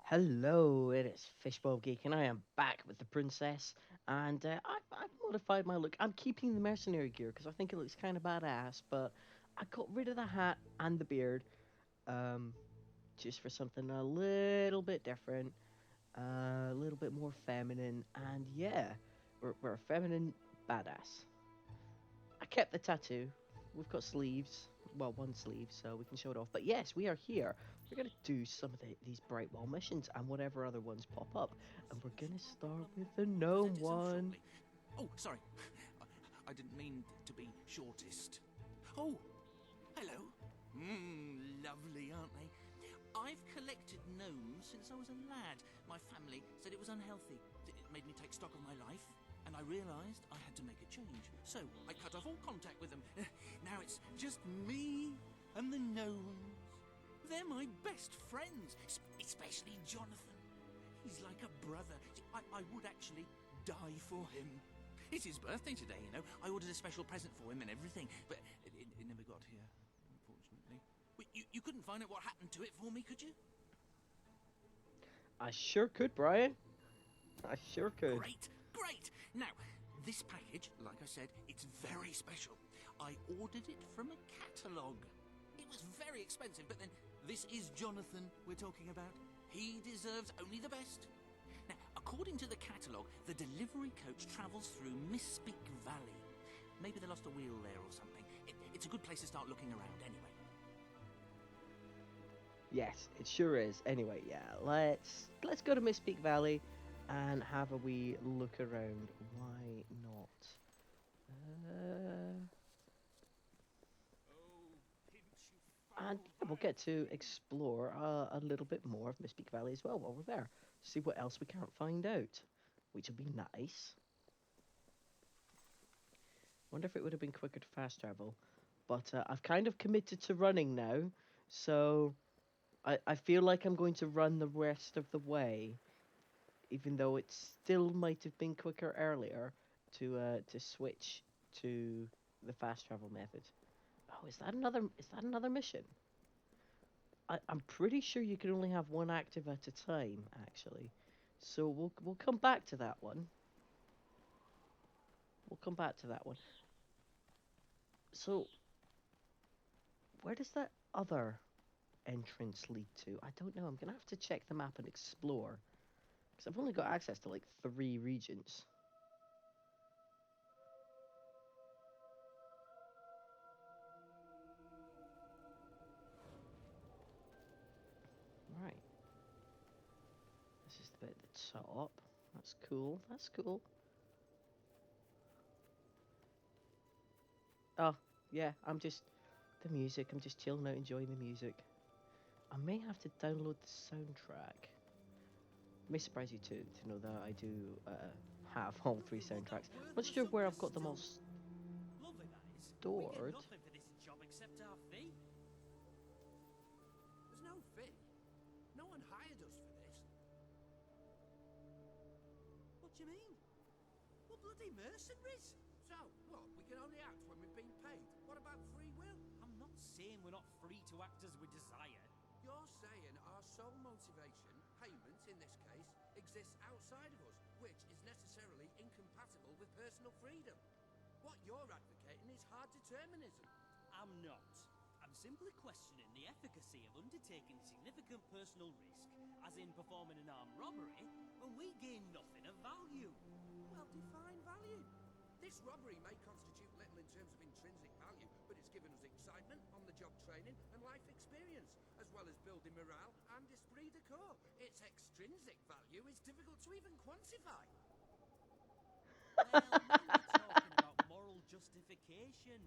Hello, it is fishbulbgeek, and I am back with the princess. And I've modified my look. I'm keeping the mercenary gear because I think it looks kind of badass, but I got rid of the hat and the beard, um, just for something a little bit different, a little bit more feminine. And yeah, we're a feminine badass. I kept the tattoo. We've got sleeves. Well, one sleeve, so we can show it off. But yes, we are here. We're going to do some of these Brightwall missions and whatever other ones pop up. And we're going to start with the gnome one. Oh, sorry. I didn't mean to be shortest. Oh, hello. Lovely, aren't they? I've collected gnomes since I was a lad. My family said it was unhealthy. It made me take stock of my life, and I realised I had to make a change. So I cut off all contact with them. Now it's just me and the gnomes. They're my best friends, especially Jonathan. He's like a brother. I would actually die for him. It's his birthday today, you know. I ordered a special present for him and everything, but it never got here, unfortunately. You couldn't find out what happened to it for me, could you? I sure could, Brian. I sure could. Great. Now, this package, like I said, it's very special. I ordered it from a catalogue. It was very expensive, but then this is Jonathan we're talking about. He deserves only the best. Now, according to the catalogue, the delivery coach travels through Myspeak Valley. Maybe they lost a wheel there or something. It's a good place to start looking around anyway. Yes, it sure is. Anyway, yeah, let's go to Myspeak Valley and have a wee look around. Why not? And yeah, we'll get to explore a little bit more of Myspeak Valley as well while we're there. See what else we can't find out, which will be nice. Wonder if it would have been quicker to fast travel, but I've kind of committed to running now, so I feel like I'm going to run the rest of the way, even though it still might have been quicker earlier to switch to the fast travel method. Oh, is that another mission? I'm pretty sure you can only have one active at a time, actually. So we'll come back to that one. We'll come back to that one. So where does that other entrance lead to? I don't know. I'm gonna have to check the map and explore because I've only got access to like 3 regions. Right. This is the bit at the top. That's cool. That's cool. Oh, yeah, the music. I'm just chilling out, enjoying the music. I may have to download the soundtrack. It may surprise you to know that I do have all 3 soundtracks. I'm not sure where I've got them all Lovely that is. We get stored. nothing for this job except our fee. There's no fee. No one hired us for this. What do you mean? We're bloody mercenaries. So, what? We can only act when we've been paid. What about free will? I'm not saying we're not free to act as we desire. You're saying our sole motivation, payment in this case, exists outside of us, which is necessarily incompatible with personal freedom. What you're advocating is hard determinism. I'm not. I'm simply questioning the efficacy of undertaking significant personal risk, as in performing an armed robbery, when we gain nothing of value. Well, define value. This robbery may constitute little in terms of intrinsic value, but it's given us excitement, on-the-job training, and life experience, as well as building morale and esprit de corps. Its extrinsic value is difficult to even quantify. Well, now we're talking about moral justification.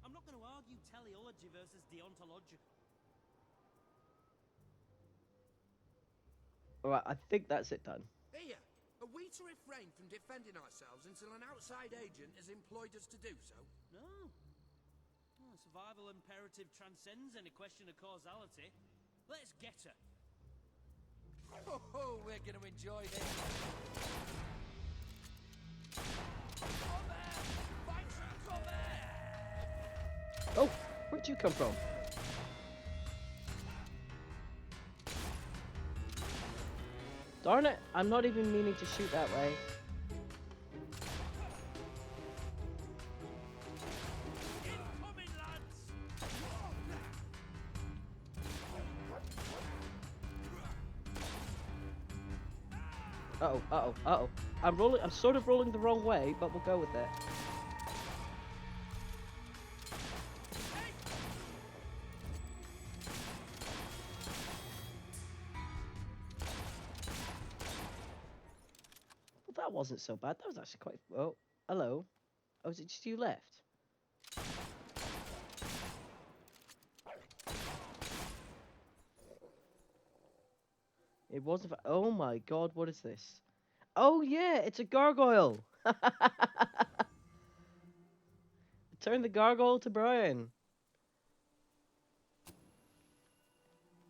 I'm not going to argue teleology versus deontological. Alright, I think that's it done. Here, are we to refrain from defending ourselves until an outside agent has employed us to do so? No. Well, survival imperative transcends any question of causality. Let's get her. Oh, we're going to enjoy this. Cover! Find some cover! Oh, where'd you come from? Darn it! I'm not even meaning to shoot that way. Incoming, lads! Uh-oh, uh-oh, uh-oh. I'm sort of rolling the wrong way, but we'll go with it. Well, that wasn't so bad. That was actually quite... Oh, hello. Oh, is it just you left? It wasn't... Oh my god, what is this? Oh yeah, it's a gargoyle! Turn the gargoyle to Brian.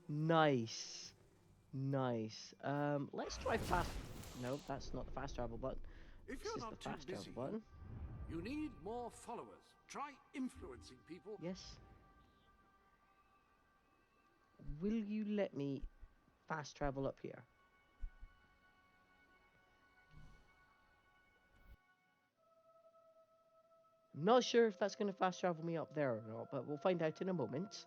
Nice. Nice. Let's try fast... No, that's not the fast travel button. If This you're is not the too fast travel busy, button. you need more followers. Try influencing people. Yes. Will you let me fast travel up here? I'm not sure if that's going to fast travel me up there or not, but we'll find out in a moment.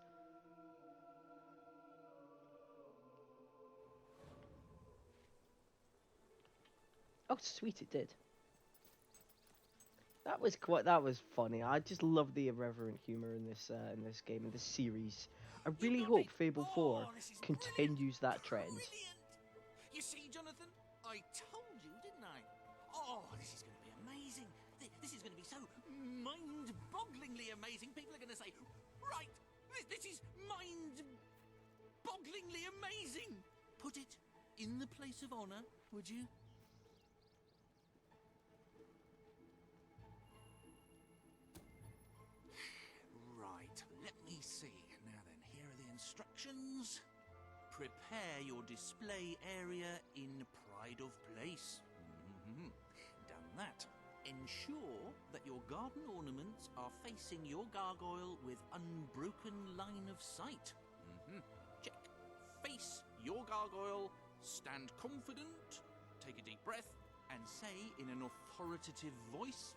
Oh, sweet, it did. That was funny. I just love the irreverent humor in this game, in this series. I You really got hope it. Fable 4 Oh, this is continues that trend. Brilliant! You see, Jonathan, I told you, didn't I? Oh, this is going to be amazing. This is going to be so mind-bogglingly amazing. People are going to say, right, this is mind-bogglingly amazing. Put it in the place of honor, would you? Right, let me see. Now then, here are the instructions. Prepare your display area in pride of place. Done that. Ensure that your garden ornaments are facing your gargoyle with unbroken line of sight. Check. Face your gargoyle, stand confident, take a deep breath, and say in an authoritative voice,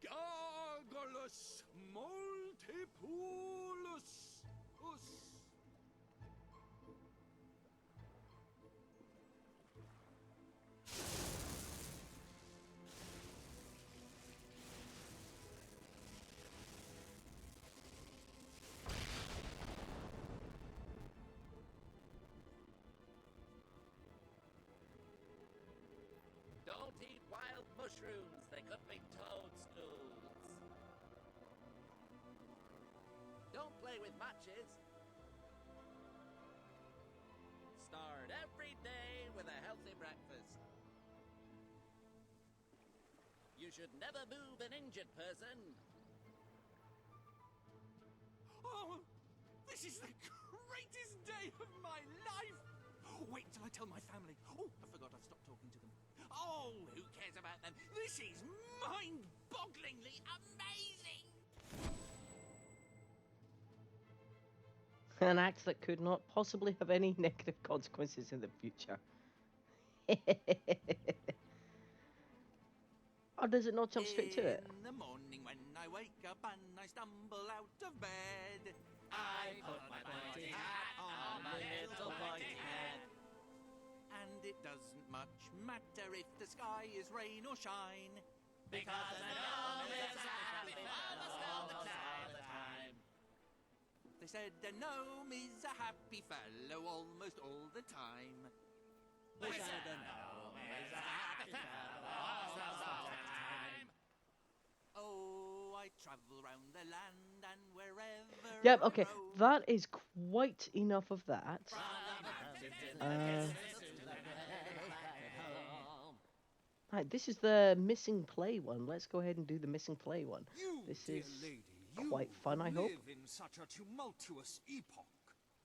Gargulus multipulus. Don't eat wild mushrooms, they could be toadstools. Don't play with matches. Start every day with a healthy breakfast. You should never move an injured person. oh, this is the greatest day of my life! Wait till I tell my family. Oh, I forgot I've stopped talking to them. Oh, who cares about them? This is mind-bogglingly amazing! An act that could not possibly have any negative consequences in the future. Or does it not jump straight to it? In the morning when I wake up and I stumble out of bed, I put my pointy hat on my little pointy head. and it doesn't much matter if the sky is rain or shine. Because a gnome is a happy fellow all the time. They said a gnome is a happy fellow almost all the time. We said a gnome is a happy fellow all the time. Oh, I travel round the land and wherever Yep, I okay, roam. that is quite enough of that. From the mountains to the Uh, kisses to the way back home. Right, this is the missing play one. Let's go ahead and do the missing play one. You, This dear is lady, quite you fun, who I hope. live in such a tumultuous epoch.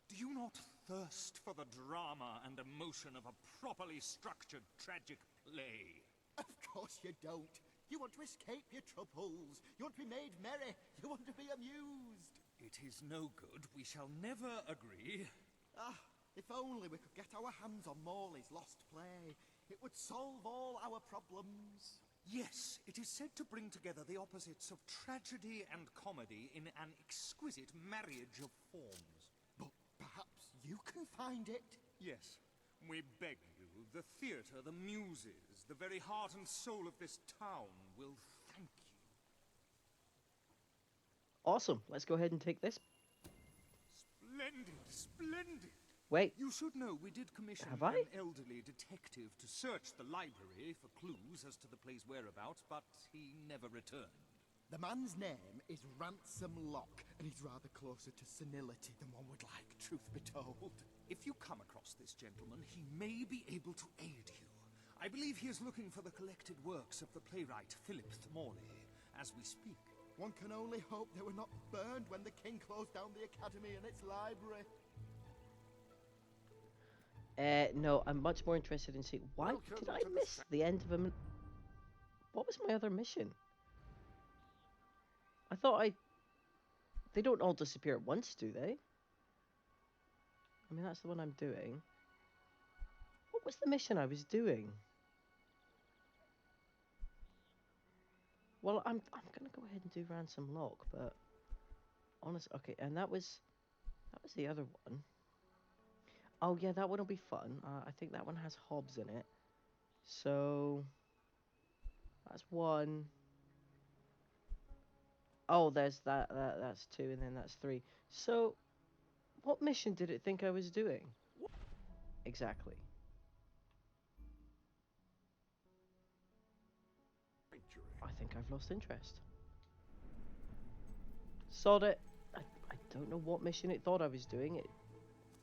Do you not thirst for the drama and emotion of a properly structured tragic play? Of course you don't. You want to escape your troubles. You want to be made merry. You want to be amused. It is no good. We shall never agree. Ah, if only we could get our hands on Morley's lost play. It would solve all our problems. Yes, it is said to bring together the opposites of tragedy and comedy in an exquisite marriage of forms. But perhaps you can find it. Yes, we beg you. The theatre, the muses, the very heart and soul of this town will thank you. Awesome. Let's go ahead and take this. Splendid, splendid. Wait. You should know we did commission Have I? an elderly detective to search the library for clues as to the play's whereabouts, but he never returned. The man's name is Ransom Locke, and he's rather closer to senility than one would like, truth be told. If you come across this gentleman, he may be able to aid you. I believe he is looking for the collected works of the playwright Philip Morley, as we speak. One can only hope they were not burned when the king closed down the academy and its library. No, I'm much more interested in seeing... Why Welcome did I to the miss the end of a... What was my other mission? I thought I... They don't all disappear at once, do they? I mean, that's the one I'm doing. What was the mission I was doing? Well, I'm gonna go ahead and do Ransom Lock, but... Honest... Okay, and that was the other one. Oh, yeah, that one will be fun. I think that one has Hobbs in it. So... That's one. Oh, there's that's two, and then that's three. So, what mission did it think I was doing? Exactly. I think I've lost interest. Sod it. I don't know what mission it thought I was doing. It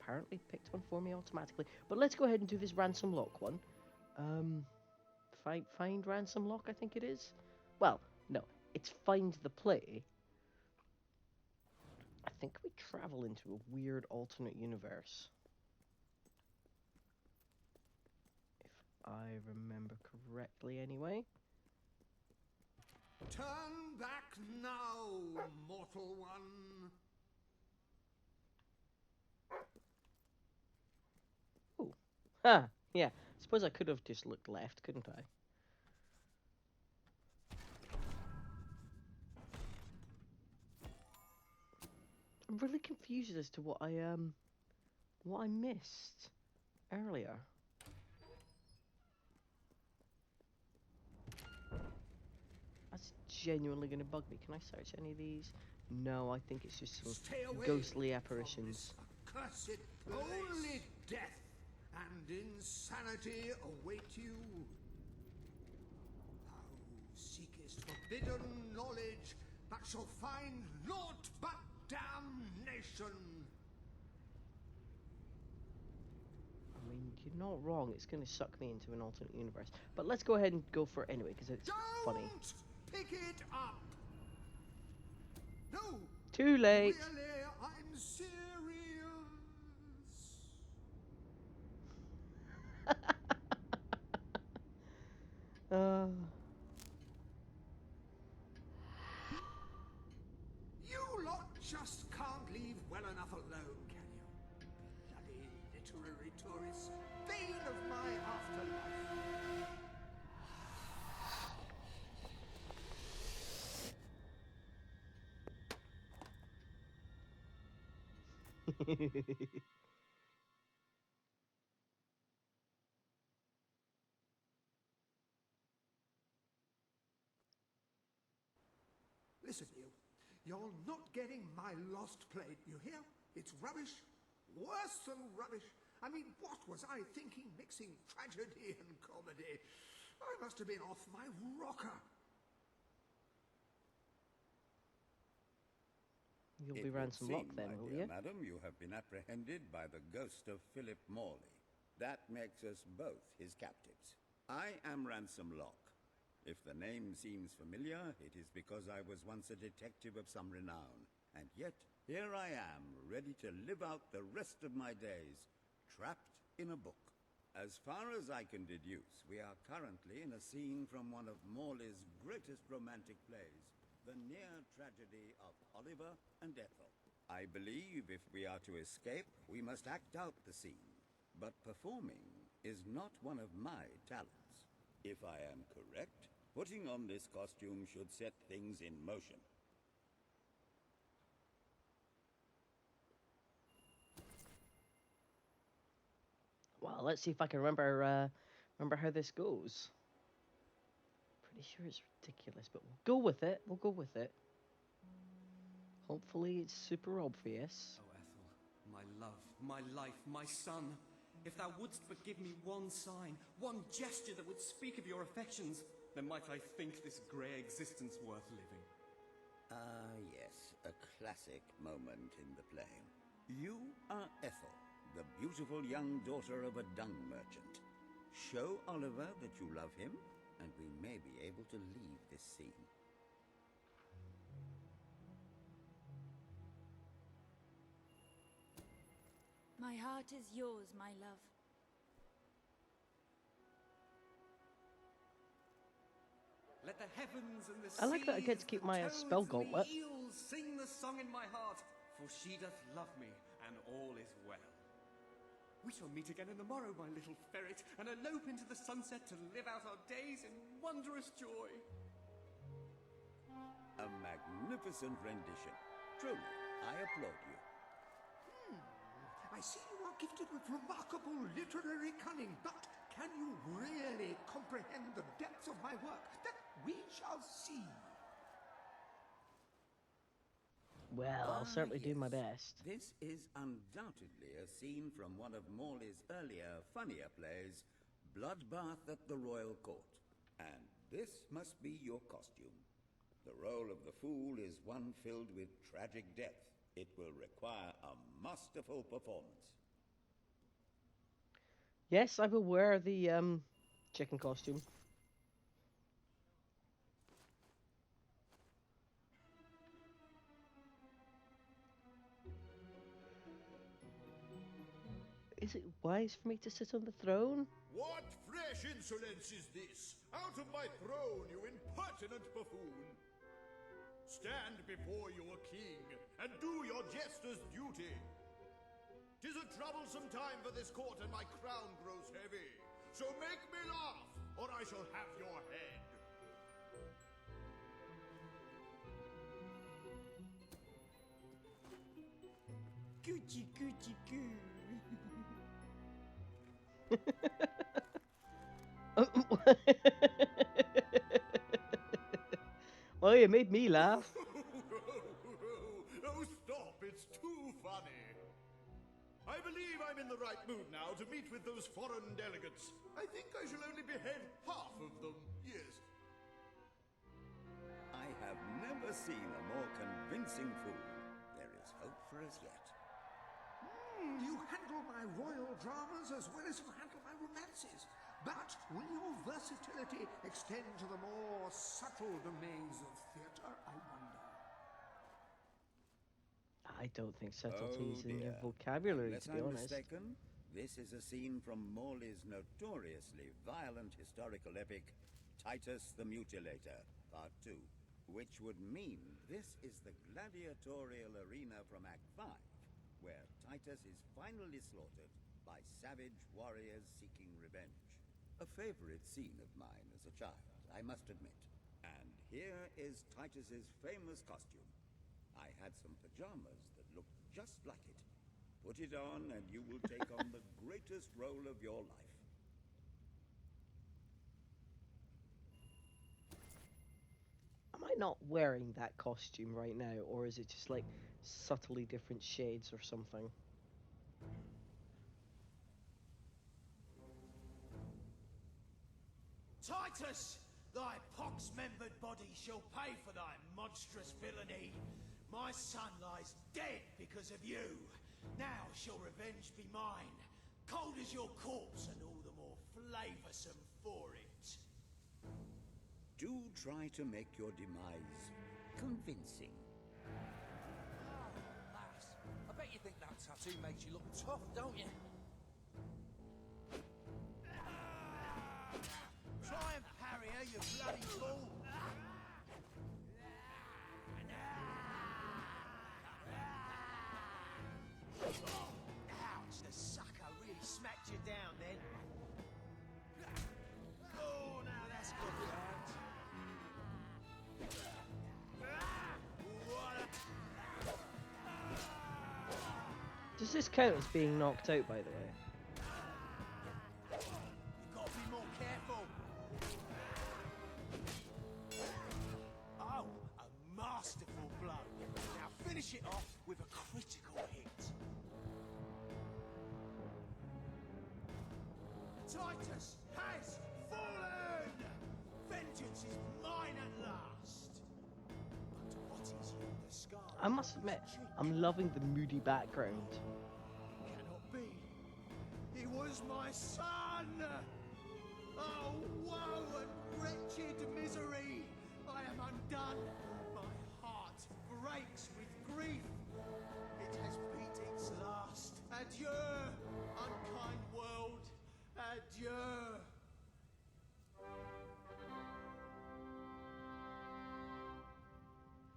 apparently picked one for me automatically. But let's go ahead and do this Ransom Lock one. Find Ransom Lock, I think it is. Well, no, it's find the play. I think we travel into a weird alternate universe. If I remember correctly, anyway. Turn back now, mortal one. Ooh. Ha! Yeah. Suppose I could have just looked left, couldn't I? I'm really confused as to what I missed earlier. That's genuinely going to bug me. Can I search any of these? No, I think it's just some ghostly apparitions. Cursed only death and insanity await you. Thou seekest forbidden knowledge, but shall find naught but damnation. I mean, you're not wrong. It's going to suck me into an alternate universe. But let's go ahead and go for it anyway, because it's funny. Don't pick it up. No. Too late. Really, I'm serious. You lot just can't leave well enough alone, can you? Bloody literary tourists, bane of my afterlife. Listen, you're not getting my lost plate, you hear? It's rubbish. Worse than rubbish. I mean, what was I thinking mixing tragedy and comedy? I must have been off my rocker. You'll be Ransom Lock then, will you? Madam, you have been apprehended by the ghost of Philip Morley. That makes us both his captives. I am Ransom Lock. If the name seems familiar, it is because I was once a detective of some renown. And yet, here I am, ready to live out the rest of my days, trapped in a book. As far as I can deduce, we are currently in a scene from one of Morley's greatest romantic plays, The Near Tragedy of Oliver and Ethel. I believe if we are to escape, we must act out the scene. But performing is not one of my talents. If I am correct, putting on this costume should set things in motion. Well, let's see if I can remember how this goes. Pretty sure it's ridiculous, but we'll go with it. We'll go with it. Hopefully, it's super obvious. Oh, Ethel, my love, my life, my son. If thou wouldst but give me one sign, one gesture that would speak of your affections, then might I think this grey existence worth living. Ah, yes, a classic moment in the play. You are Ethel, the beautiful young daughter of a dung merchant. Show Oliver that you love him, and we may be able to leave this scene. My heart is yours, my love. Let the heavens and the I like that I get to seas, keep the my toads spell and the gauntlet. eels sing the song in my heart, for she doth love me, and all is well. We shall meet again in the morrow, my little ferret, and elope into the sunset to live out our days in wondrous joy. A magnificent rendition. Truly, I applaud you. I see you are gifted with remarkable literary cunning, but can you really comprehend the depths of my work? That we shall see. Well, I'll certainly do my Yes. best. This is undoubtedly a scene from one of Morley's earlier, funnier plays, Bloodbath at the Royal Court. And this must be your costume. The role of the fool is one filled with tragic death. It will require a masterful performance. Yes, I will wear the chicken costume. Is it wise for me to sit on the throne? What fresh insolence is this? Out of my throne, you impertinent buffoon! Stand before your king, and do your jester's duty. 'Tis a troublesome time for this court, and my crown grows heavy. So make me laugh, or I shall have your head. Coochie coochie coo. Well, you made me laugh. Oh, stop, it's too funny. I believe I'm in the right mood now to meet with those foreign delegates. I think I shall only behead half of them, yes. I have never seen a more convincing fool. There is hope for us yet. You handle my royal dramas as well as you handle my romances. But will your versatility extend to the more subtle domains of theatre, I wonder? I don't think subtlety is in your dear. vocabulary, Unless to be I'm honest. mistaken, this is a scene from Morley's notoriously violent historical epic, Titus the Mutilator, Part 2, which would mean this is the gladiatorial arena from Act 5, where Titus is finally slaughtered by savage warriors seeking revenge. A favorite scene of mine as a child, I must admit. And here is Titus's famous costume. I had some pajamas that looked just like it. Put it on and you will take on the greatest role of your life. Am I not wearing that costume right now, or is it just like subtly different shades or something? Titus, thy pox-membered body shall pay for thy monstrous villainy. My son lies dead because of you. Now shall revenge be mine. Cold as your corpse and all the more flavoursome for it. Do try to make your demise convincing. Oh, lass, I bet you think that tattoo makes you look tough, don't you? Try and parry her, you bloody fool! Does this count as being knocked out, by the way? You've got to be more careful. Oh, a masterful blow. Now finish it off with a critical hit. Titus has fallen! Vengeance is mine at last. But what is yonder scar? I must admit, I'm loving the moody background. Cannot be. He was my son! Oh, woe and wretched misery! I am undone. My heart breaks with grief. It has beat its last. Adieu, unkind world. Adieu.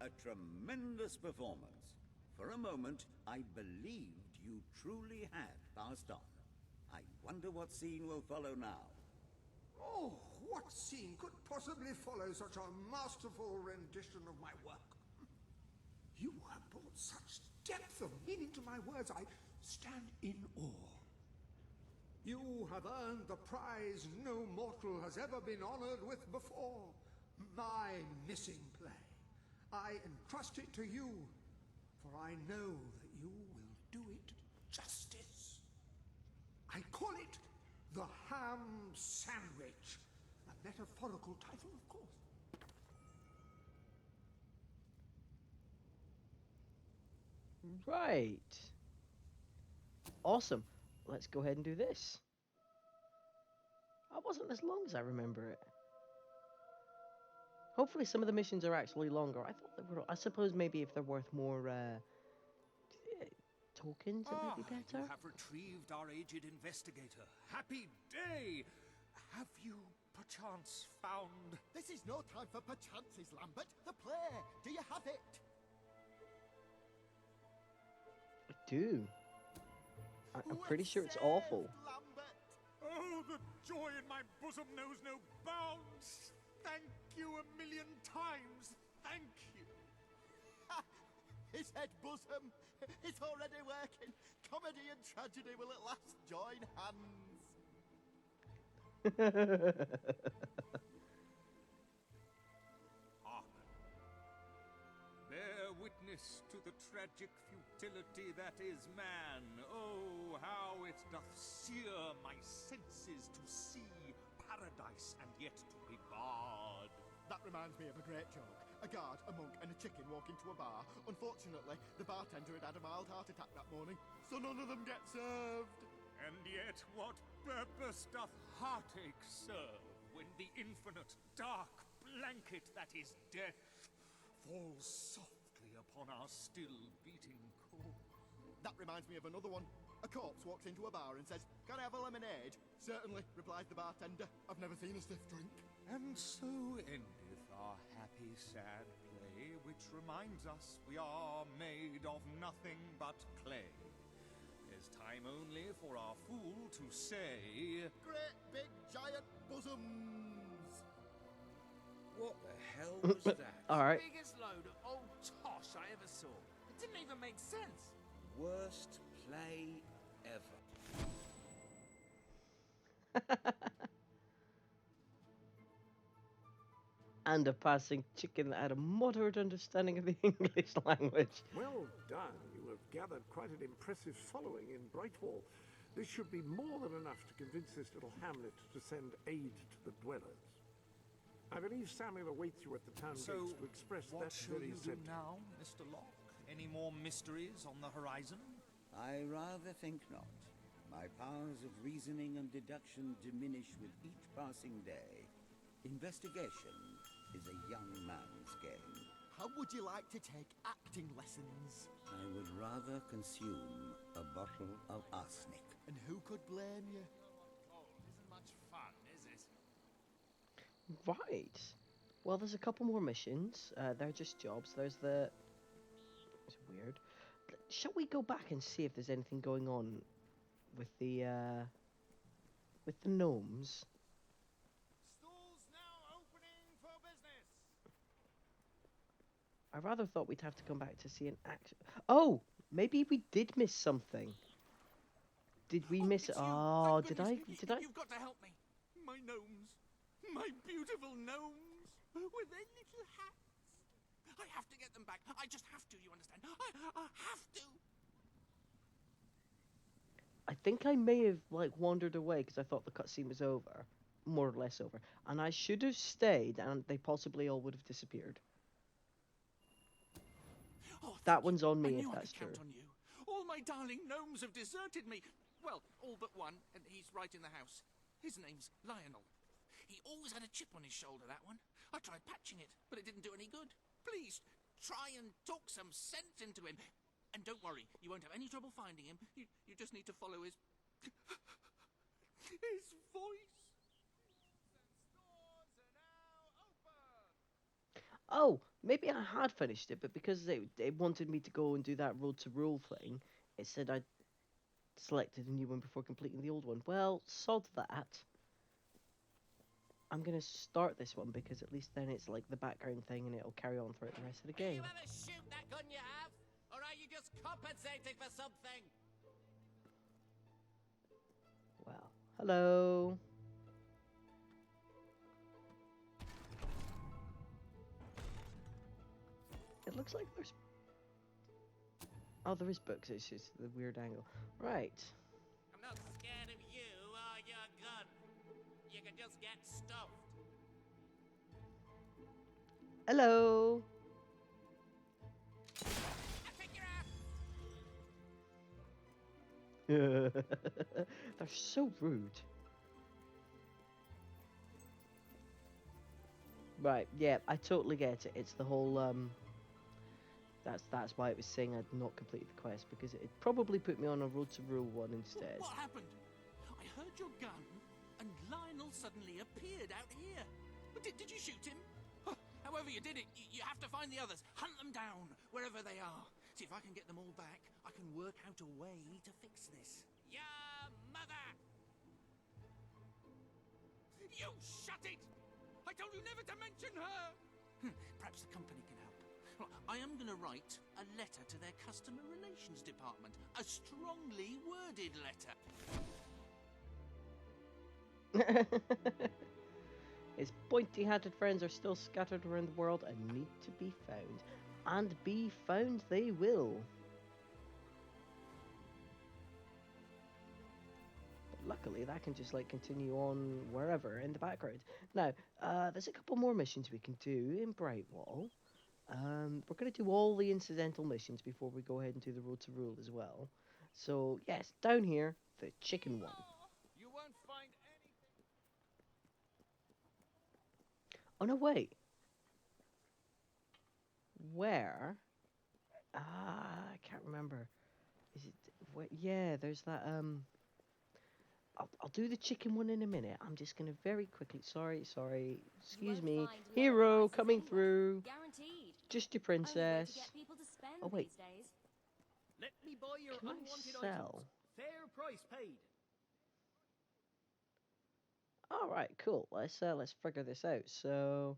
A tremendous performance. For a moment, I believed you truly had passed on. I wonder what scene will follow now. Oh, what scene could possibly follow such a masterful rendition of my work? You have brought such depth of meaning to my words, I stand in awe. You have earned the prize no mortal has ever been honored with before. My missing play. I entrust it to you, for I know that you will do it justice. I call it the Ham Sandwich, a metaphorical title, of course. Right. Awesome. Let's go ahead and do this. That wasn't as long as I remember it. Hopefully some of the missions are actually longer. I thought they were. I suppose maybe if they're worth more tokens, it might be better. You have retrieved our aged investigator. Happy day! Have you perchance found... This is no time for perchances, Lambert. The play. Do you have it? I do. I'm pretty sure it's awful. Lambert. Oh, the joy in my bosom knows no bounds. Thank you a million times. Thank you. Ha! He said bosom. It's already working. Comedy and tragedy will at last join hands. Hearken. Bear witness to the tragic futility that is man. Oh, how it doth sear my senses to see paradise and yet to be barred. That reminds me of a great joke. A guard, a monk, and a chicken walk into a bar. Unfortunately, the bartender had had a mild heart attack that morning, so none of them get served. And yet what purpose doth heartache serve when the infinite dark blanket that is death falls softly upon our still beating corpse? That reminds me of another one. A corpse walks into a bar and says, "Can I have a lemonade?" "Certainly," replies the bartender. "I've never seen a stiff drink." And so endeth our happy sad play, which reminds us we are made of nothing but clay. There's time only for our fool to say, Great big giant bosoms. What the hell was that? Alright. Biggest load of old tosh I ever saw. It didn't even make sense. Worst play ever. And a passing chicken that had a moderate understanding of the English language. Well done. You have gathered quite an impressive following in Brightwall. This should be more than enough to convince this little hamlet to send aid to the dwellers. I believe Samuel awaits you at the town so gates to express what that shall very you do sentiment. now, Mr. Locke? Any more mysteries on the horizon? I rather think not. My powers of reasoning and deduction diminish with each passing day. Investigation is a young man's game. How would you like to take acting lessons? I would rather consume a bottle of arsenic. And who could blame you? Isn't much fun, is it? Right. Well, there's a couple more missions. They're just jobs. There's the... It's weird. Shall we go back and see if there's anything going on with the gnomes? Stools now opening for business. I rather thought we'd have to come back to see an action. Oh, Maybe we did miss something. Did we miss it? It's you. Oh, Thank did goodness. I? Did I? You've got to help me. My gnomes. My beautiful gnomes. With their little hats. I have to get them back. I just have to, you understand? I have to. I think I may have like wandered away because I thought the cutscene was over, more or less over, and I should have stayed, and they possibly all would have disappeared. Oh, That thank you. one's on I me if knew I that's could count true. on you. All my darling gnomes have deserted me. Well, all but one, and he's right in the house. His name's Lionel. He always had a chip on his shoulder, that one. I tried patching it, but it didn't do any good. Please, try and talk some sense into him. And don't worry, you won't have any trouble finding him. You just need to follow his... his voice. Oh, maybe I had finished it, but because they wanted me to go and do that road to rule thing, it said I'd selected a new one before completing the old one. Well, sod that. I'm gonna start this one because at least then it's like the background thing and it'll carry on throughout the rest of the game. Will you ever shoot that gun you have? Or are you just compensating for something? Well, hello. It looks like there's... Oh, there is books, it's just the weird angle. Right. I'm not scared of you or your gun. You can just get stuffed. Hello. I pick your ass. They're so rude. Right, yeah, I totally get it. It's the whole that's why it was saying I'd not completed the quest, because it probably put me on a road to rule one instead. What happened? I heard your gun, and Lionel suddenly appeared out here. Did you shoot him? However you did it, you have to find the others. Hunt them down, wherever they are. See if I can get them all back. I can work out a way to fix this. Your mother! You shut it! I told you never to mention her! Perhaps the company can help. Well, I am going to write a letter to their customer relations department. A strongly worded letter. His pointy-hatted friends are still scattered around the world and need to be found. And be found they will. But luckily, that can just like continue on wherever in the background. Now, there's a couple more missions we can do in Brightwall. We're going to do all the incidental missions before we go ahead and do the road to rule as well. So, yes, down here, the chicken one. You won't find anything. Oh, no, wait. Where? I can't remember. Is it... Where, yeah, there's that, I'll do the chicken one in a minute. I'm just going to very quickly... Sorry. Excuse me. Hero coming through. Guaranteed. Just your princess. To get people to spend Oh, wait. these days. Let me buy your Can I unwanted sell? items. Fair price paid. All right, cool. Let's figure this out. So,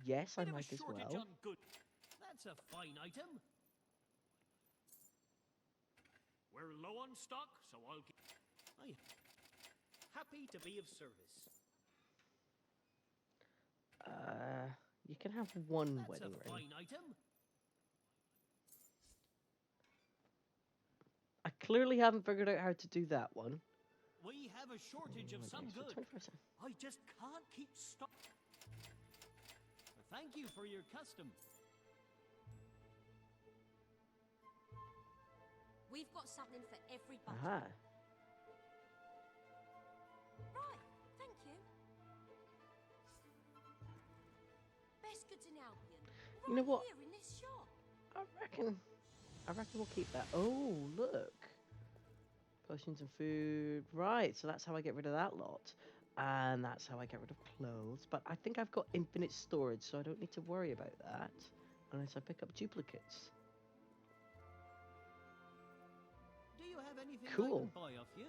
yes, I Bit of a might as shortage well. on good. That's a fine item. We're low on stock, so I'll get. I happy to be of service. You can have one That's wedding a ring. fine item. I clearly haven't figured out how to do that one. We have a shortage of some So good. 25%. I just can't keep stock. Thank you for your custom. We've got something for every budget. Aha. Right, thank you. Best goods in Albion. Right You know what? here in this shop. I reckon we'll keep that. Oh, look. Potions and food. Right, so that's how I get rid of that lot. And that's how I get rid of clothes. But I think I've got infinite storage, so I don't need to worry about that. Unless I pick up duplicates. Do you have anything Cool. I can buy off you?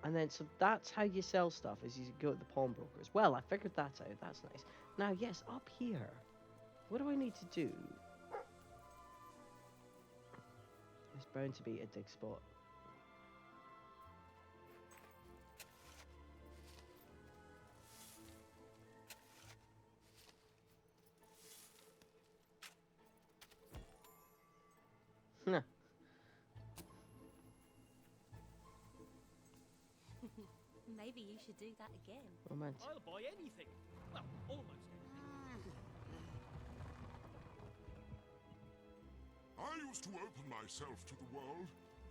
And then, so that's how you sell stuff, is you go to the pawnbrokers. Well, I figured that out. That's nice. Now, yes, up here. What do I need to do? There's bound to be a dig spot. Huh. Maybe you should do that again. Romantic. I'll buy anything. Well, almost anything. I used to open myself to the world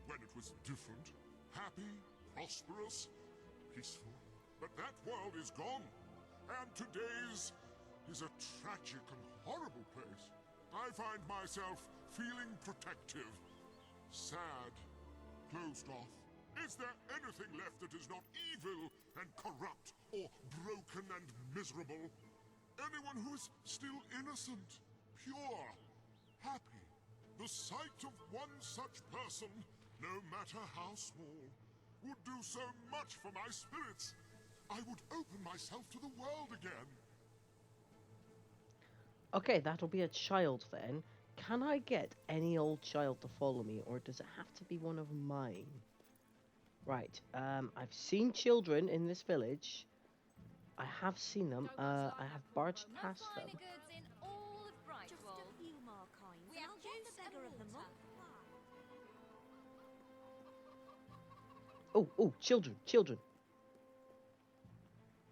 when it was different, happy, prosperous, peaceful. But that world is gone, and today's is a tragic and horrible place. I find myself feeling protective, sad, closed off. Is there anything left that is not evil and corrupt or broken and miserable? Anyone who is still innocent, pure, happy? The sight of one such person, no matter how small, would do so much for my spirits. I would open myself to the world again. Okay, that'll be a child then. Can I get any old child to follow me, or does it have to be one of mine? Right, I've seen children in this village. I have seen them. I have barged past them. Goods in all of Brightwall. Just a few more coins. We have the beggar of the month. Oh, children.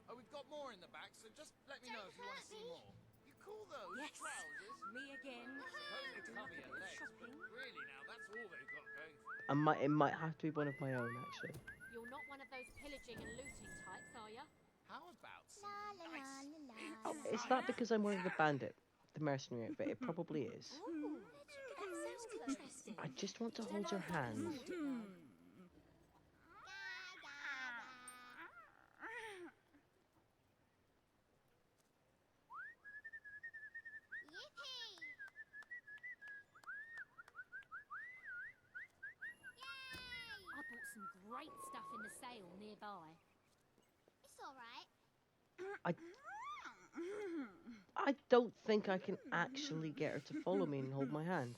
Oh, we've got more in the back, so just let me know if you want to see more. You call those Yes, trousers? me again. Suppose they cover your legs, but really now, that's all they've got going for It might have to be one of my own, actually. You're not one of those pillaging and looting types, are you? How about some nice Oh, is that because I'm wearing the mercenary outfit? It probably is. Ooh, that sounds interesting. I just want to hold your hand. I bought some great stuff in the sale nearby. It's alright. I don't think I can actually get her to follow me and hold my hand.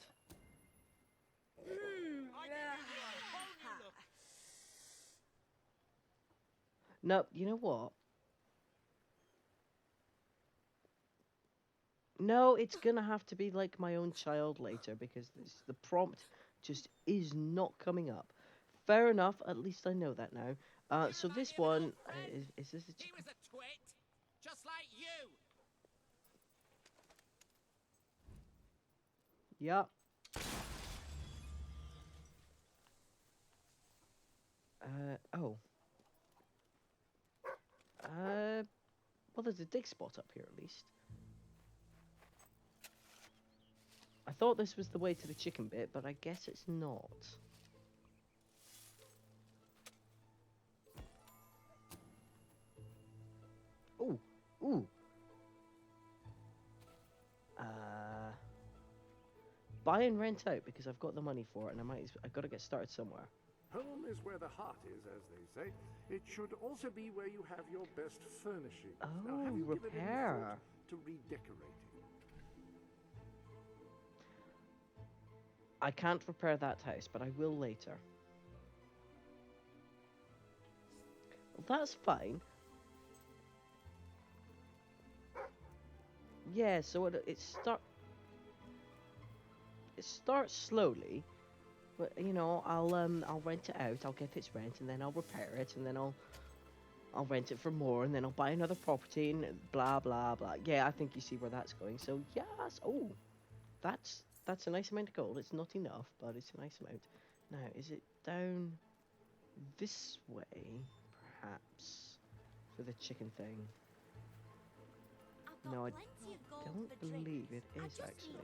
No, you know what? No, it's gonna have to be like my own child later, because the prompt just is not coming up. Fair enough, at least I know that now. So this one, is this a He was a twit, just like you. Yep. Oh. Well, there's a dig spot up here at least. I thought this was the way to the chicken bit, but I guess it's not. Ooh. Buy and rent out, because I've got the money for it, and I've got to get started somewhere. Home is where the heart is, as they say. It should also be where you have your best furnishings. Now, have you given any repair. thought to redecorating? I can't repair that house, but I will later. Well, that's fine. Yeah, so it starts slowly, but you know, I'll rent it out. I'll get its rent, and then I'll repair it, and then I'll rent it for more, and then I'll buy another property, and blah blah blah. Yeah, I think you see where that's going. So yes, oh, that's a nice amount of gold. It's not enough, but it's a nice amount. Now, is it down this way, perhaps, for the chicken thing? No, I don't believe it is actually.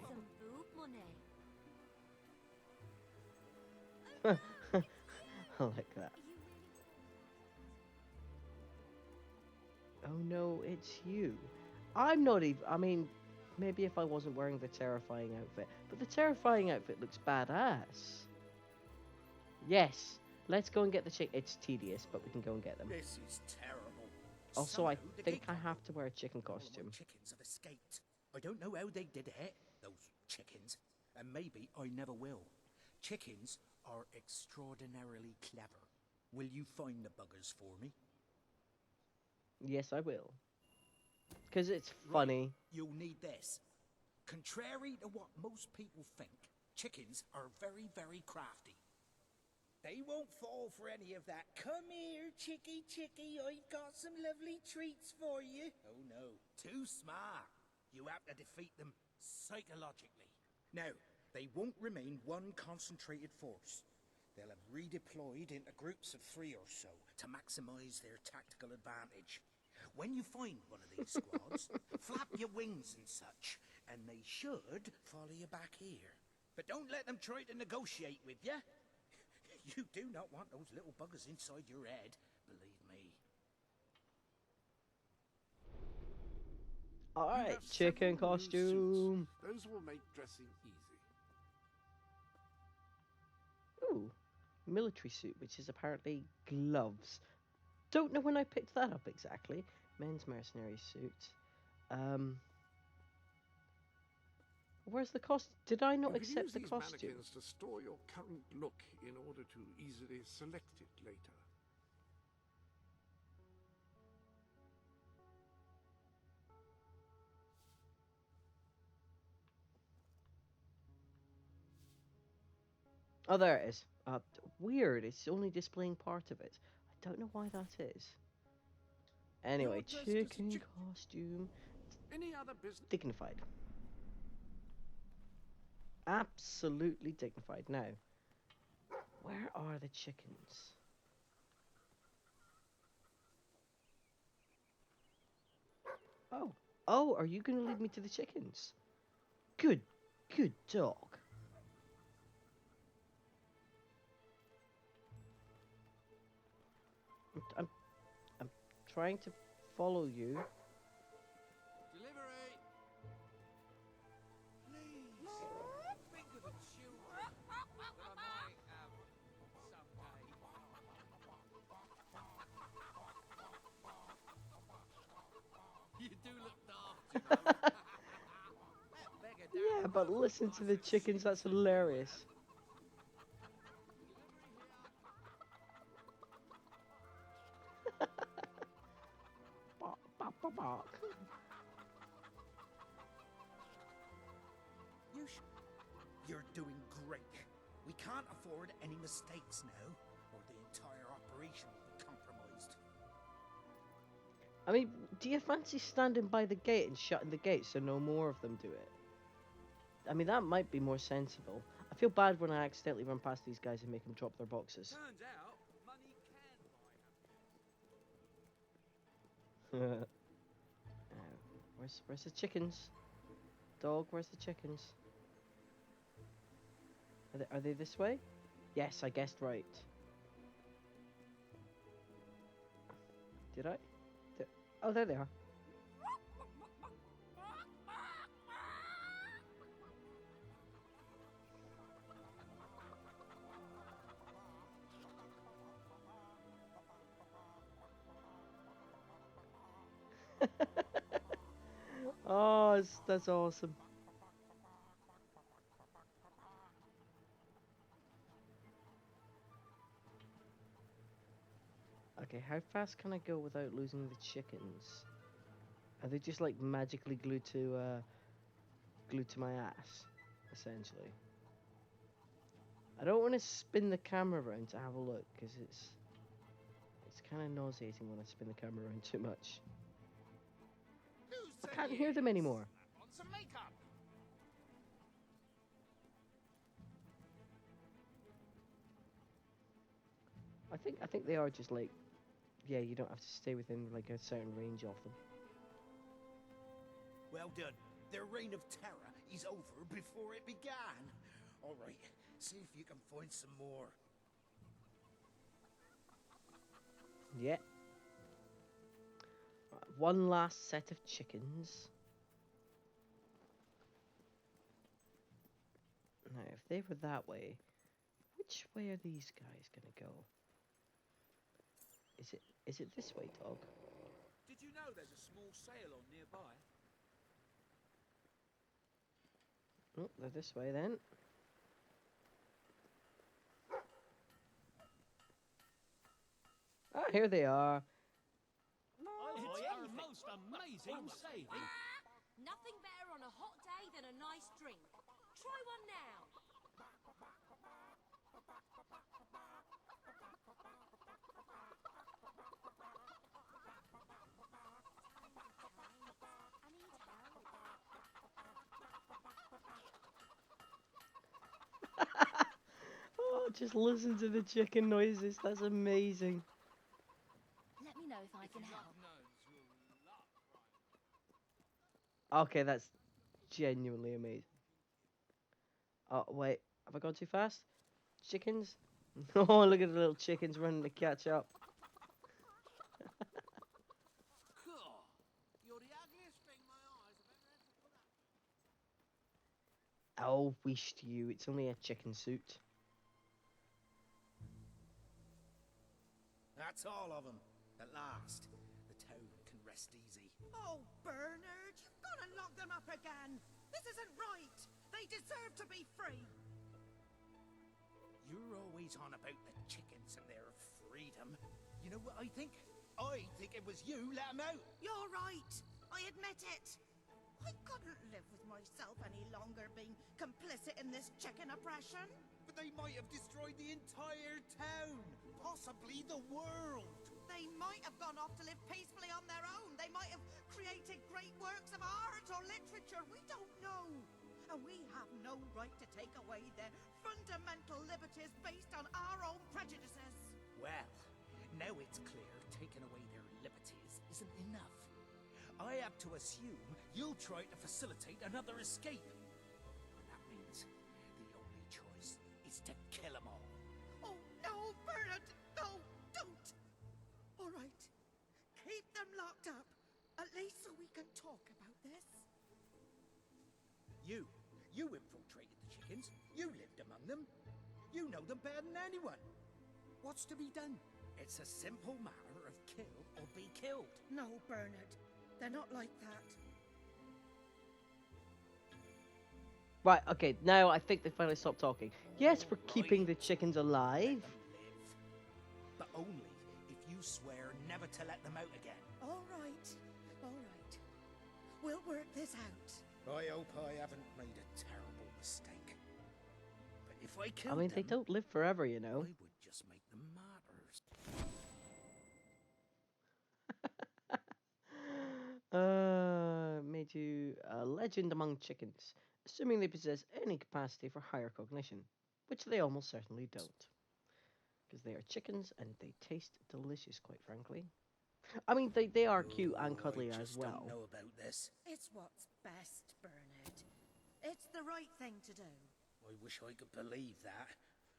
I like that. Oh no, it's you. I'm not even. I mean, maybe if I wasn't wearing the terrifying outfit, but the terrifying outfit looks badass. Yes, Let's go and get the chick. It's tedious, but we can go and get them. This is terrible. Also, I Somehow the think I gatekeeper have to wear a chicken and all of my costume. chickens have escaped. I don't know how they did it, those chickens, and maybe I never will. Chickens are extraordinarily clever. Will you find the buggers for me? Yes, I will. Because it's Right, funny. you'll need this. Contrary to what most people think, chickens are very, very crafty. They won't fall for any of that. Come here, chickie, chickie. I've got some lovely treats for you. Oh no, too smart. You have to defeat them psychologically. Now, they won't remain one concentrated force. They'll have redeployed into groups of 3 or so To maximize their tactical advantage. When you find one of these squads, flap your wings and such, and they should follow you back here. But don't let them try to negotiate with you. You do not want those little buggers inside your head, believe me. You Alright, have chicken several new suits. costume. Those will make dressing easy. Ooh, military suit, which is apparently gloves. Don't know when I picked that up exactly. Men's mercenary suit. Where's the cost? Did I not You can accept use the these costume? mannequins to store your current look in order to easily select it later. Oh, there it is. Weird. It's only displaying part of it. I don't know why that is. Anyway, You're dressed as a chicken costume. Any other business? Dignified. Absolutely dignified. Now, where are the chickens? Oh. Oh, are you going to lead me to the chickens? Good dog. I'm trying to follow you. Delivery! Please! Think of the children that I might have someday. You do look daft, you know. That beggar down Yeah, the but road listen to the buys a chickens. suit That's for hilarious. Bark, bark, bark, bark. You're doing great. We can't afford any mistakes now, or the entire operation will be compromised. I mean, do you fancy standing by the gate and shutting the gate so no more of them do it? I mean, that might be more sensible. I feel bad when I accidentally run past these guys and make them drop their boxes. Turns out, money can buy happiness. Where's the chickens? Dog, where's the chickens? Are they this way? Yes, I guessed right. Did I? Oh, there they are. Oh, that's awesome. Okay, how fast can I go without losing the chickens? Are they just like magically glued to my ass, essentially? I don't want to spin the camera around to have a look because it's kind of nauseating when I spin the camera around too much. I can't hear them anymore. On some makeup. I think they are just like, yeah, you don't have to stay within like a certain range of them. Well done. Their reign of terror is over before it began. All right, see if you can find some more. Yeah. Right, one last set of chickens. Now, if they were that way, Which way are these guys gonna go? Is it this way, dog? Did you know there's a small sail on nearby? Oh, they're this way then. Ah, here they are. It's our most amazing sailing. Nothing better on a hot day than a nice drink. Try one now. Oh, just listen to the chicken noises. That's amazing. Let me know if I can help. Okay, that's genuinely amazing. Oh, wait. Have I gone too fast? Chickens? Oh, look at the little chickens running to catch up. Cool. You're the ugliest thing my eyes have ever had to put up. Oh, wish to you. It's only a chicken suit. That's all of them. At last, the town can rest easy. Oh, Bernard, you've got to lock them up again. This isn't right. They deserve to be free. You're always on about the chickens and their freedom. You know what I think? I think it was you let them out. You're right. I admit it. I couldn't live with myself any longer being complicit in this chicken oppression. But they might have destroyed the entire town. Possibly the world. They might have gone off to live peacefully on their own. They might have created great works of art or literature. We don't know. And we have no right to take away their fundamental liberties based on our own prejudices. Well, now it's clear taking away their liberties isn't enough. I have to assume you'll try to facilitate another escape. And that means the only choice is to kill them all. Oh, no, Bernard! No, don't! All right. Keep them locked up. At least so we can talk about this. You infiltrated the chickens. You lived among them. You know them better than anyone. What's to be done? It's a simple matter of kill or be killed. No, Bernard. They're not like that. Right, okay, now I think they finally stopped talking. Yes, we're keeping the chickens alive. But only if you swear never to let them out again. All right. All right. We'll work this out. I hope I haven't made a terrible mistake. But if I killed I mean, them, they don't live forever, you know. I would just make them martyrs. Made you a legend among chickens, assuming they possess any capacity for higher cognition, which they almost certainly don't. Because they are chickens and they taste delicious, quite frankly. I mean, they are cute and cuddly I as just well. don't know about this. It's what's best, Bernard. It's the right thing to do. I wish I could believe that.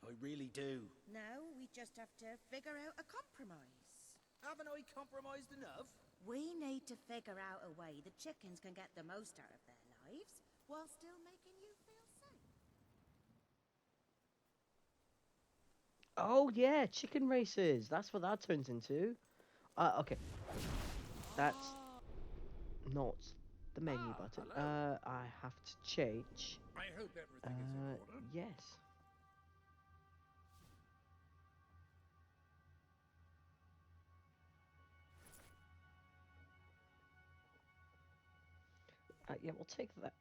I really do. Now we just have to figure out a compromise. Haven't I compromised enough? We need to figure out a way the chickens can get the most out of their lives while still making you feel safe. Oh yeah, chicken races. That's what that turns into. Okay. That's not the menu button. I have to change. I hope everything is in order. Yes. Yeah, we'll take that.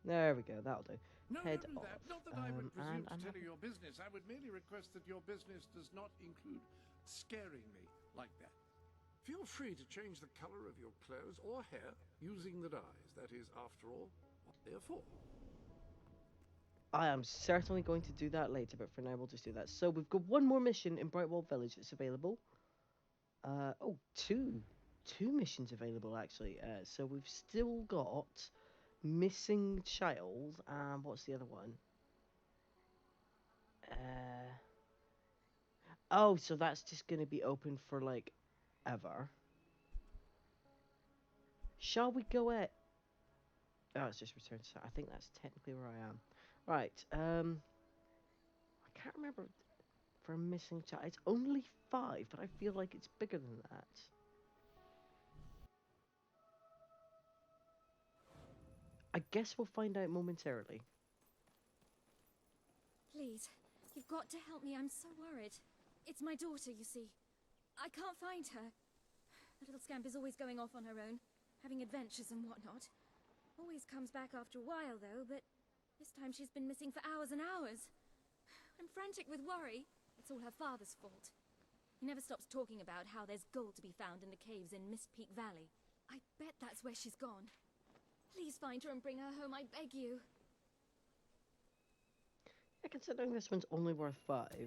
There we go, that'll do. No, Head don't do off. that. Not that I would presume and to tell you your business. I would merely request that your business does not include scaring me like that. Feel free to change the color of your clothes or hair using the dyes. That is, after all, what they're for. I am certainly going to do that later, but for now we'll just do that. So we've got one more mission in Brightwall Village that's available. Oh, two missions available actually. So we've still got Missing Child, and what's the other one? Oh, so that's just going to be open for like ever. Shall we go at? Oh, it's just returned to... I think that's technically where I am. Right, I can't remember for a missing child. It's only 5, but I feel like it's bigger than that. I guess we'll find out momentarily. Please, you've got to help me. I'm so worried. It's my daughter, you see. I can't find her. The little scamp is always going off on her own, having adventures and whatnot. Always comes back after a while, though, but this time she's been missing for hours and hours. I'm frantic with worry. It's all her father's fault. He never stops talking about how there's gold to be found in the caves in Mist Peak Valley. I bet that's where she's gone. Please find her and bring her home, I beg you. Yeah, considering this one's only worth 5. Oh,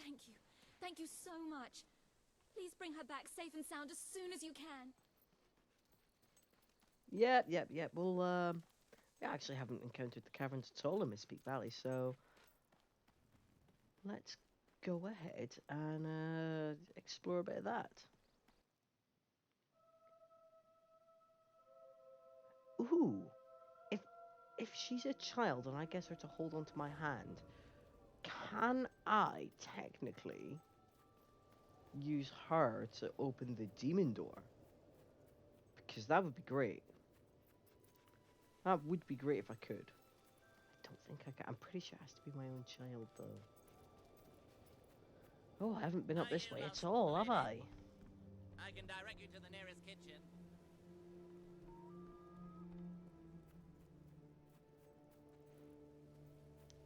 thank you. Thank you so much. Please bring her back safe and sound as soon as you can. Yep. Well, we actually haven't encountered the caverns at all in Mist Peak Valley, so let's go ahead and explore a bit of that. Ooh, if she's a child and I get her to hold onto my hand, can I technically use her to open the demon door? Because that would be great. That would be great if I could. I don't think I can. I'm pretty sure it has to be my own child, though. Oh, I haven't been up this way at all, have I? I can direct you to the nearest kitchen.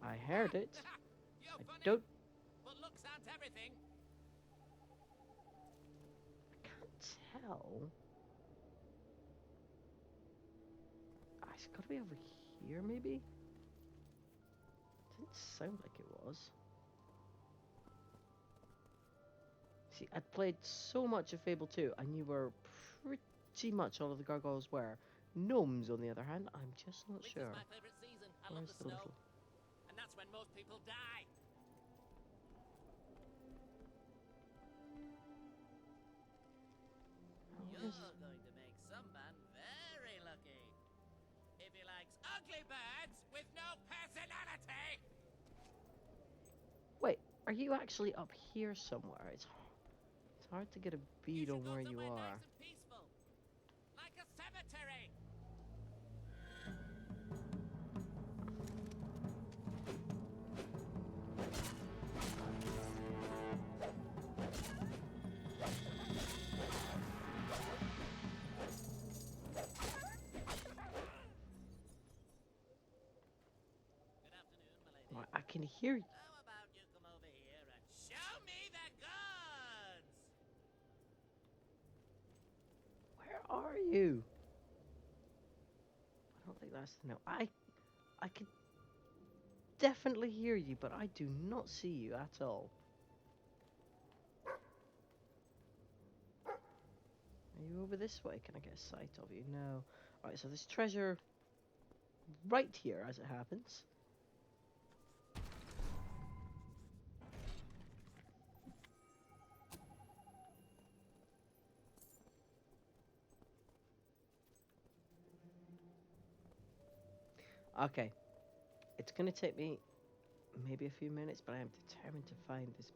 I heard it. You're I funny, don't... but looks aren't everything. I can't tell. It's got to be over here, maybe? Didn't sound like it was. See, I'd played so much of Fable 2, I knew where pretty much all of the gargoyles were. Gnomes, on the other hand, I'm just not sure. Winter's my favorite season. I love the snow. And that's when most people die. You're going to make some man very lucky. If he likes ugly birds with no personality. Wait, are you actually up here somewhere? It's hard to get a bead on where you are. Nice and peaceful, like a cemetery. Right, I can hear you. How about you come over here and show me the goods? Where are you? I don't think that's no. I can definitely hear you, but I do not see you at all. Are you over this way? Can I get a sight of you? No. Alright, so there's treasure right here, as it happens. Okay. It's going to take me maybe a few minutes, but I am determined to find this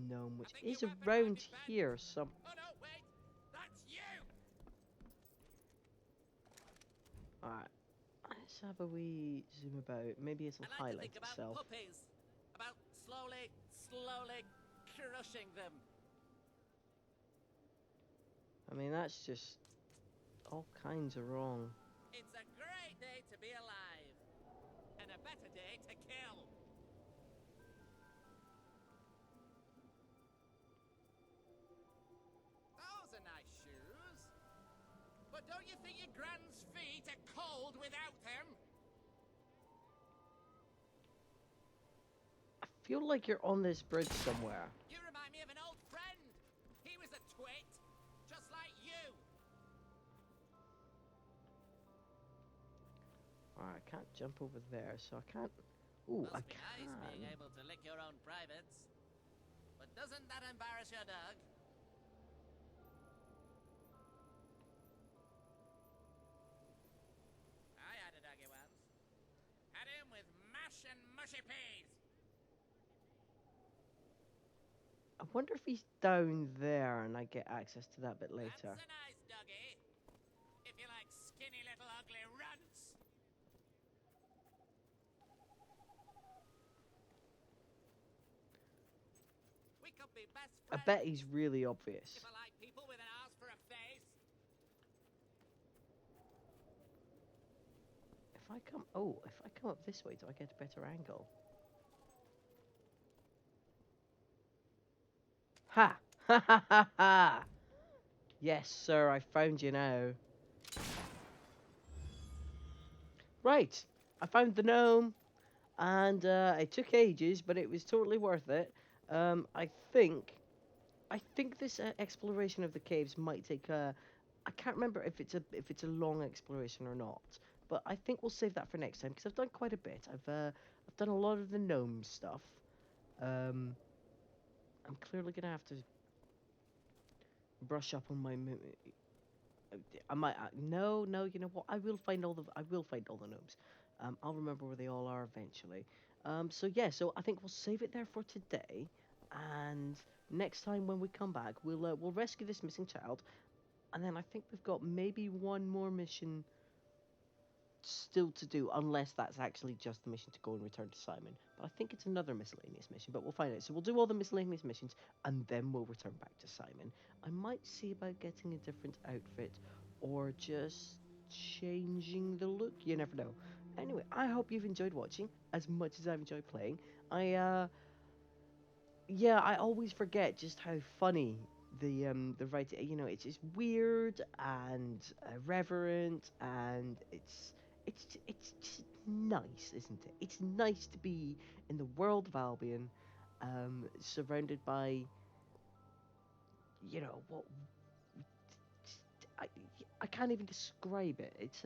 gnome, which is around here some... Oh no, wait! That's you! Alright. Let's have a wee zoom about. Maybe it'll I like to highlight think about itself. puppies. About slowly crushing them. I mean, that's just all kinds of wrong. It's a great day to be alive. And a better day to kill. Those are nice shoes. But don't you think your grand's feet are cold without them? I feel like you're on this bridge somewhere. You remind me of an old friend. He was a twit, just like you. Alright, I can't jump over there, so I can't... Ooh, I Must be nice being able to lick your own privates. But doesn't that embarrass your dog? and mushy peas. I wonder if he's down there and I get access to that bit later. That's a nice doggy. If you like skinny little ugly runts. We could be best I friends. bet he's really obvious. If I like people with an ass for a face. If I come up this way, do I get a better angle? Ha! Ha ha ha ha! Yes, sir, I found you now. Right, I found the gnome, and it took ages, but it was totally worth it. I think this exploration of the caves might take I can't remember if it's a long exploration or not, but I think we'll save that for next time because I've done quite a bit. I've done a lot of the gnome stuff. I'm clearly gonna have to brush up on my. I might. No. You know what? I will find all the gnomes. I'll remember where they all are eventually. So yeah. So I think we'll save it there for today, and next time when we come back, we'll rescue this missing child, and then I think we've got maybe one more mission still to do, unless that's actually just the mission to go and return to Simon. But I think it's another miscellaneous mission, but we'll find out. So we'll do all the miscellaneous missions, and then we'll return back to Simon. I might see about getting a different outfit, or just changing the look. You never know. Anyway, I hope you've enjoyed watching as much as I've enjoyed playing. Yeah, I always forget just how funny the writing. You know, it's just weird and irreverent, and it's just nice, isn't it? It's nice to be in the world of Albion, surrounded by, you know, what I I can't even describe it. It's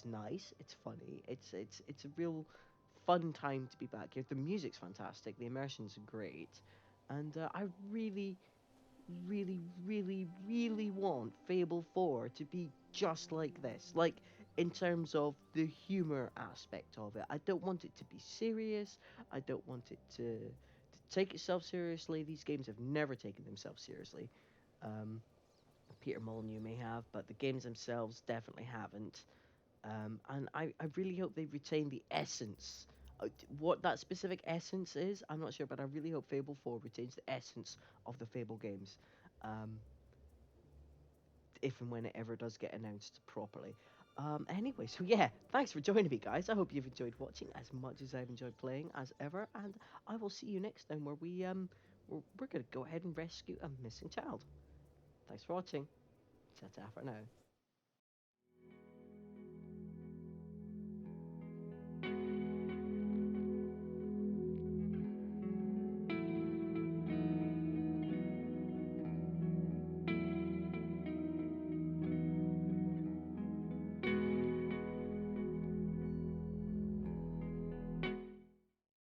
nice. It's funny. It's a real fun time to be back here. The music's fantastic. The immersion's great, and I really, really, really, really want Fable 4 to be just like this. Like, in terms of the humor aspect of it. I don't want it to be serious. I don't want it to take itself seriously. These games have never taken themselves seriously. Um, Peter Molyneux may have, but the games themselves definitely haven't. And I really hope they retain the essence. What that specific essence is, I'm not sure, but I really hope Fable 4 retains the essence of the Fable games. If and when it ever does get announced properly. Anyway, so yeah, thanks for joining me, guys. I hope you've enjoyed watching as much as I've enjoyed playing as ever, and I will see you next time where we're gonna go ahead and rescue a missing child. Thanks for watching. Ta-ta for now.